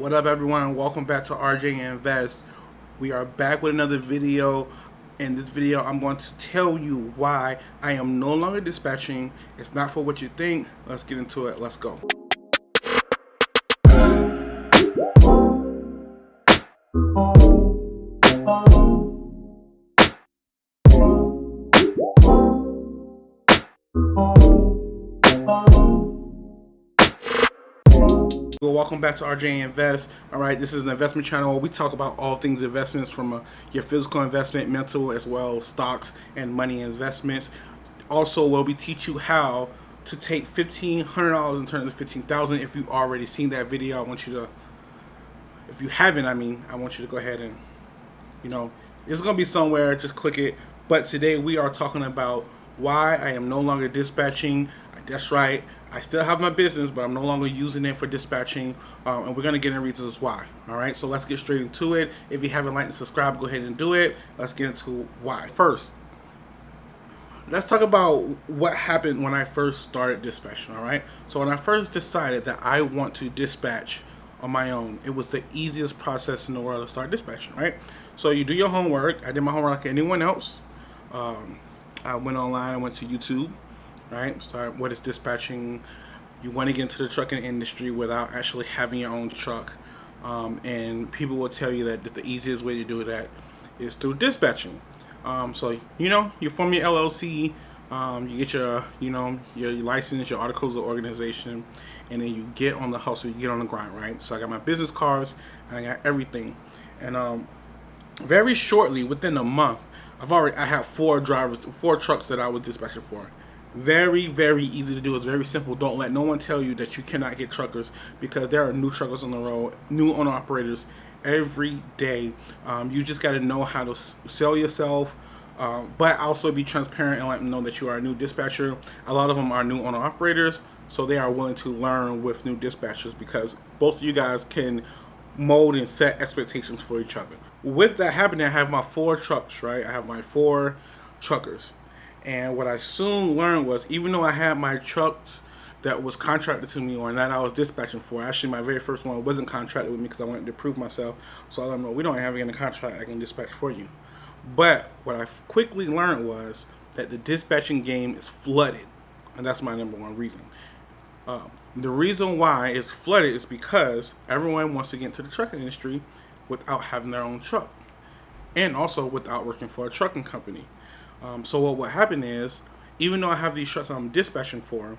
What up, everyone? Welcome back to RJ Invest. We are back with another video. In this video, I'm going to tell you why I am no longer dispatching. It's not for what you think. Let's get into it. Let's go. Well, welcome back to RJ Invest. All right, this is an investment channel where we talk about all things investments from your physical investment, mental, as well as stocks and money investments. Also, where we teach you how to take $1,500 and turn it to $15,000. If you've already seen that video, I want you to, if you haven't, I want you to go ahead and, it's going to be somewhere. Just click it. But today we are talking about why I am no longer dispatching. That's right. I still have my business, but I'm no longer using it for dispatching, and we're going to get into reasons why. All right, so let's get straight into it. If you haven't liked and subscribed, go ahead and do it. Let's get into why. First, let's talk about what happened when I first started dispatching. All right, so when I first decided that I want to dispatch on my own, it was the easiest process in the world to start dispatching. Right, so you do your homework. I did my homework like anyone else. I went online. I went to YouTube. Right, start what is dispatching. You want to get into the trucking industry without actually having your own truck, and people will tell you that the easiest way to do that is through dispatching. So you form your LLC, you get your license, your articles of organization, and then you get on the hustle, you get on the grind. Right, so I got my business cards and I got everything, and very shortly, within a month, I have four trucks that I was dispatching for. Very, very easy to do. It's very simple. Don't let no one tell you that you cannot get truckers, because there are new truckers on the road, new owner operators every day. You just got to know how to sell yourself, but also be transparent and let them know that you are a new dispatcher. A lot of them are new owner operators, so they are willing to learn with new dispatchers, because both of you guys can mold and set expectations for each other. With that happening, I have my four trucks, right? I have my four truckers. And what I soon learned was, even though I had my trucks that was contracted to me or that I was dispatching for, actually my very first one wasn't contracted with me because I wanted to prove myself. So I let them know, we don't have any contract, I can dispatch for you. But what I quickly learned was that the dispatching game is flooded. And that's my number one reason. The reason why it's flooded is because everyone wants to get into the trucking industry without having their own truck. And also without working for a trucking company. So what happened is, even though I have these trucks I'm dispatching for,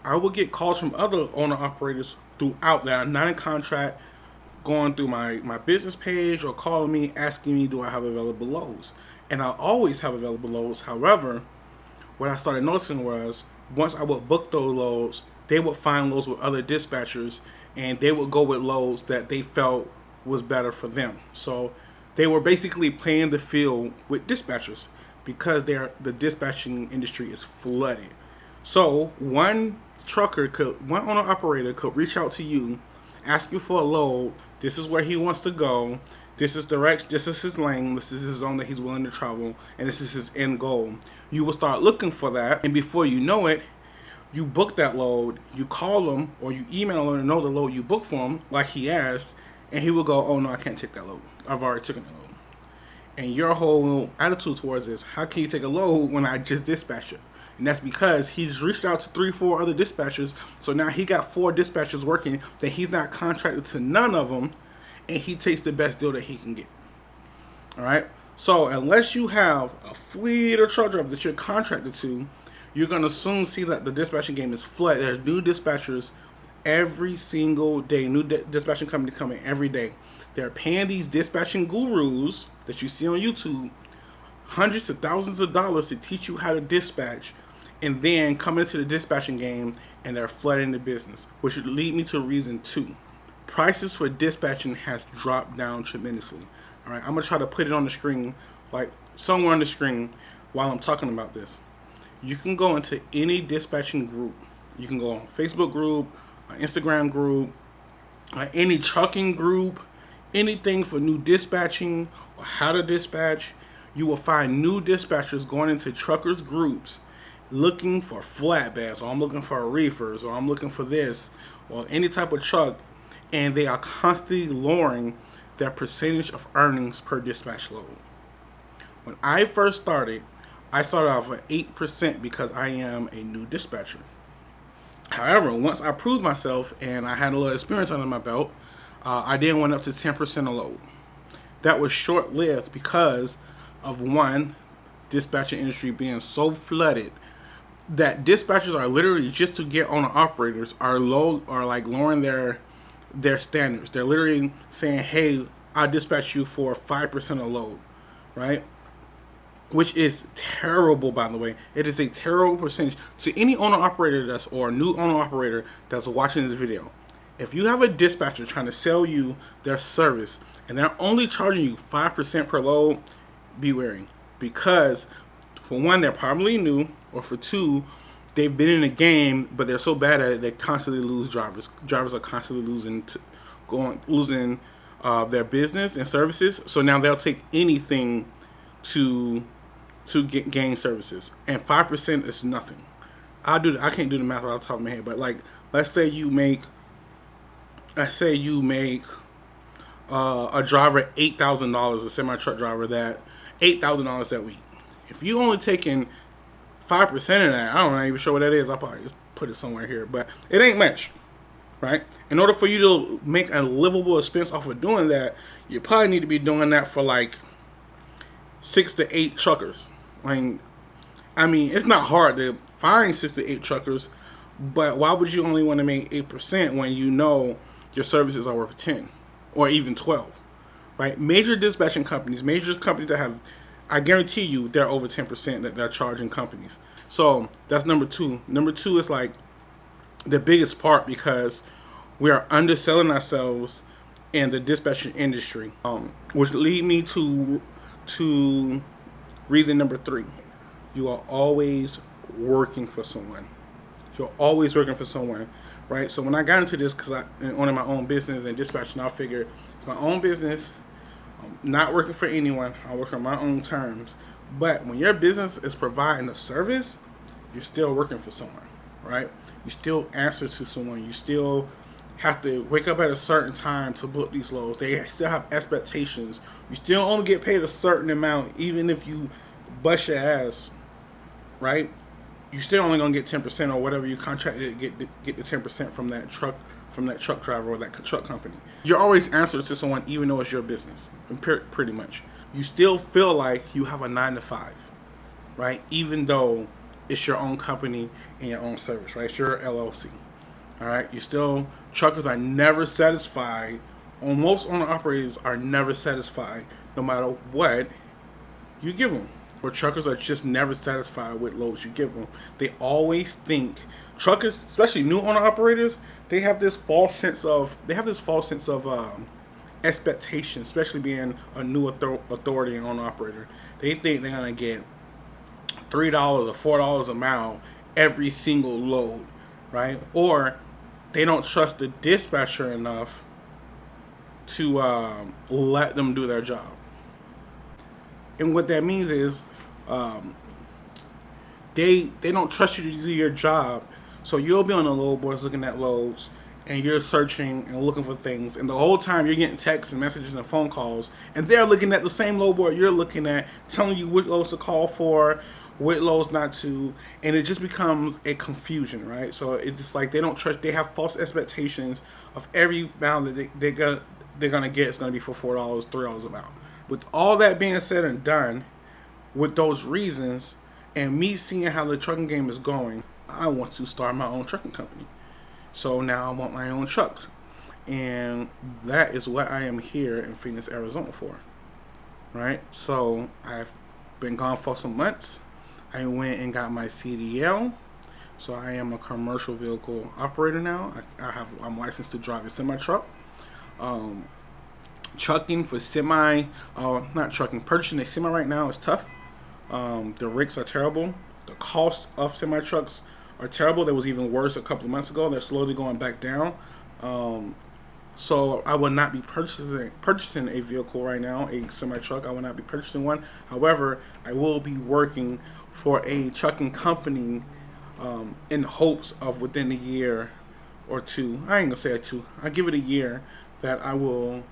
I will get calls from other owner operators throughout that are not in contract, going through my business page or calling me asking me, do I have available loads? And I always have available loads. However, what I started noticing was, once I would book those loads, they would find loads with other dispatchers, and they would go with loads that they felt was better for them. So they were basically playing the field with dispatchers, because the dispatching industry is flooded. So one owner operator could reach out to you, ask you for a load. This is where he wants to go. This is his lane. This is his zone that he's willing to travel, and this is his end goal. You will start looking for that, and before you know it, you book that load. You call him or you email him and know the load you booked for him, like he asked, and he will go, "Oh no, I can't take that load. I've already taken that load." And your whole attitude towards this, how can you take a load when I just dispatched it? And that's because he's reached out to 3-4 other dispatchers. So now he got 4 dispatchers working that he's not contracted to none of them. And he takes the best deal that he can get. All right. So unless you have a fleet of truck drivers that you're contracted to, you're going to soon see that the dispatching game is flooded. There's new dispatchers every single day. New dispatching companies coming every day. They're paying these dispatching gurus that you see on YouTube hundreds of thousands of dollars to teach you how to dispatch, and then come into the dispatching game and they're flooding the business, which would lead me to reason 2. Prices for dispatching has dropped down tremendously. All right, I'm going to try to put it on the screen, like somewhere on the screen while I'm talking about this. You can go into any dispatching group. You can go on Facebook group, Instagram group, any trucking group, anything for new dispatching or how to dispatch. You will find new dispatchers going into truckers groups looking for flatbeds, or I'm looking for reefers, or I'm looking for this, or any type of truck, and they are constantly lowering their percentage of earnings per dispatch load. When I first started, I started off at 8% because I am a new dispatcher. However, once I proved myself and I had a little experience under my belt, I then went up to 10% a load. That was short-lived because of one, dispatching industry being so flooded that dispatchers are literally, just to get owner operators, are like lowering their standards. They're literally saying, "Hey, I'll dispatch you for 5% a load," right? Which is terrible, by the way. It is a terrible percentage to any owner operator or new owner operator that's watching this video. If you have a dispatcher trying to sell you their service and they're only charging you 5% per load, be wary, because for one, they're probably new, or for two, they've been in the game, but they're so bad at it they constantly lose drivers. Drivers are constantly losing their business and services. So now they'll take anything to gain services, and 5% is nothing. I can't do the math off the top of my head, but like, let's say you make a driver $8,000, a semi truck driver, that $8,000 that week. If you only taking 5% of that, I'm not even sure what that is. I'll probably just put it somewhere here, but it ain't much, right? In order for you to make a livable expense off of doing that, you probably need to be doing that for like 6 to 8 truckers. I mean, it's not hard to find 6 to 8 truckers, but why would you only want to make 8% when you know your services are worth 10 or even 12, right? Major dispatching companies, that have, I guarantee you, they're over 10% that they're charging companies. So that's number two. Number two is like the biggest part, because we are underselling ourselves in the dispatching industry, which lead me to reason number 3. You are always working for someone. You're always working for someone, right? So when I got into this, because I owning my own business and dispatching, I figured it's my own business. I'm not working for anyone. I work on my own terms. But when your business is providing a service, you're still working for someone, right? You still answer to someone. You still have to wake up at a certain time to book these loads. They still have expectations. You still only get paid a certain amount, even if you bust your ass, right? You still only gonna get 10% or whatever you contracted to get the 10% from that truck driver or that truck company. You're always answering to someone, even though it's your business, pretty much. You still feel like you have a 9 to 5, right? Even though it's your own company and your own service, right? It's your LLC. All right, truckers are never satisfied, or most owner operators are never satisfied, no matter what you give them. Or truckers are just never satisfied with loads you give them. They always think, truckers, especially new owner operators, they have this false sense of expectation, especially being a new authority and owner operator. They think they're gonna get $3 or $4 a mile every single load, right? Or they don't trust the dispatcher enough to let them do their job. And what that means is they don't trust you to do your job. So you'll be on the load boards looking at loads, and you're searching and looking for things, and the whole time you're getting texts and messages and phone calls, and they're looking at the same load board you're looking at, telling you what loads to call for, what loads not to, and it just becomes a confusion, right? So it's just like they don't trust. They have false expectations of every mile that they're gonna get is gonna be for $4, $3 a mile. With all that being said and done, with those reasons, and me seeing how the trucking game is going, I want to start my own trucking company. So now I want my own trucks, and that is what I am here in Phoenix, Arizona for, right? So I've been gone for some months. I went and got my CDL, so I am a commercial vehicle operator now. I'm licensed to drive a semi truck. Trucking for purchasing a semi right now is tough. The rates are terrible. The cost of semi trucks are terrible. That was even worse a couple of months ago. They're slowly going back down. So I will not be purchasing a vehicle right now, a semi truck. I will not be purchasing one. However, I will be working for a trucking company in hopes of within a year or two. I ain't gonna say a two. I give it a year that I will,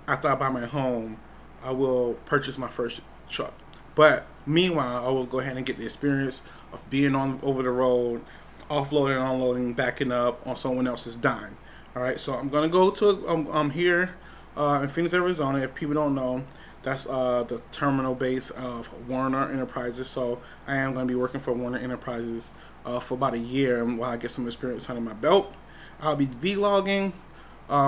after I buy my home, I will purchase my first truck. But meanwhile, I will go ahead and get the experience of being on over the road, offloading, unloading, backing up on someone else's dime. All right, so I'm gonna go to I'm here in Phoenix, Arizona. If people don't know, that's the terminal base of Werner Enterprises. So I am gonna be working for Werner Enterprises for about a year while I get some experience under my belt. I'll be vlogging.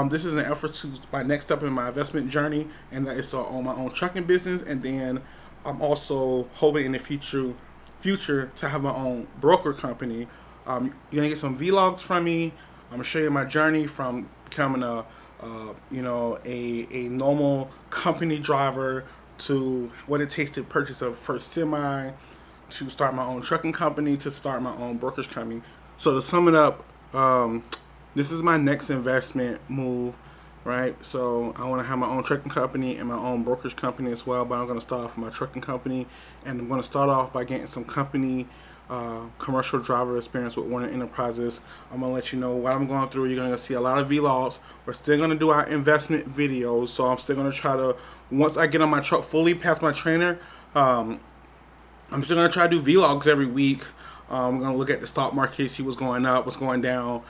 This is an effort to my next step in my investment journey, and that is to own my own trucking business. And then I'm also hoping in the future to have my own broker company. You're gonna get some vlogs from me. I'm gonna show you my journey from becoming a normal company driver to what it takes to purchase a first semi, to start my own trucking company, to start my own brokerage company. So to sum it up, this is my next investment move, right? So I want to have my own trucking company and my own brokerage company as well, but I'm going to start off with my trucking company, and I'm going to start off by getting some company commercial driver experience with Werner Enterprises. I'm going to let you know what I'm going through. You're going to see a lot of vlogs. We're still going to do our investment videos, so I'm still going to try to, once I get on my truck fully past my trainer, I'm still going to try to do vlogs every week. We're going to look at the stock market, see what's going up, what's going down.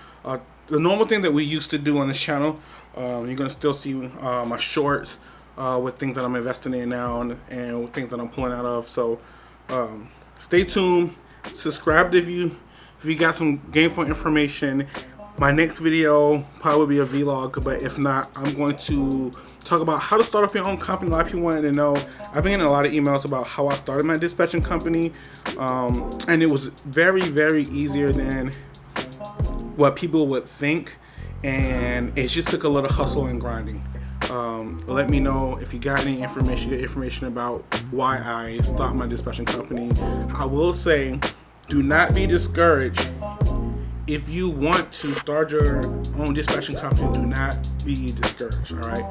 The normal thing that we used to do on this channel. You're going to still see my shorts with things that I'm investing in now and things that I'm pulling out of. So stay tuned. Subscribe if you got some gainful information. My next video probably will be a vlog, but if not, I'm going to talk about how to start up your own company. A lot of people wanted to know. I've been getting a lot of emails about how I started my dispatching company, and it was very, very easier than what people would think, and it just took a little hustle and grinding. Let me know if you got any information about why I started my dispatching company. I will say, do not be discouraged. If you want to start your own dispatching company, do not be discouraged, all right?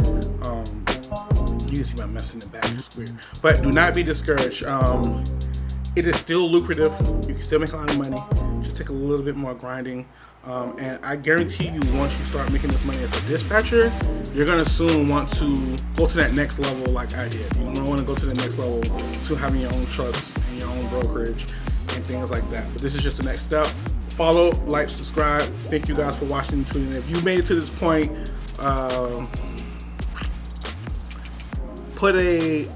You can see my mess in the back, it's weird. But do not be discouraged. It is still lucrative. You can still make a lot of money. Just take a little bit more grinding. And I guarantee you, once you start making this money as a dispatcher, you're going to soon want to go to that next level like I did. You're going to want to go to the next level to having your own trucks and your own brokerage and things like that. But this is just the next step. Follow, like, subscribe. Thank you guys for watching and tuning in. If you made it to this point, put a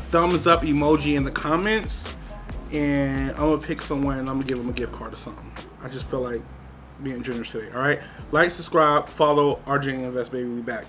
thumbs up emoji in the comments, and I'm going to pick someone and I'm going to give them a gift card or something. I just feel like being generous today. All right, like, subscribe, follow RJ Invest, baby. We back.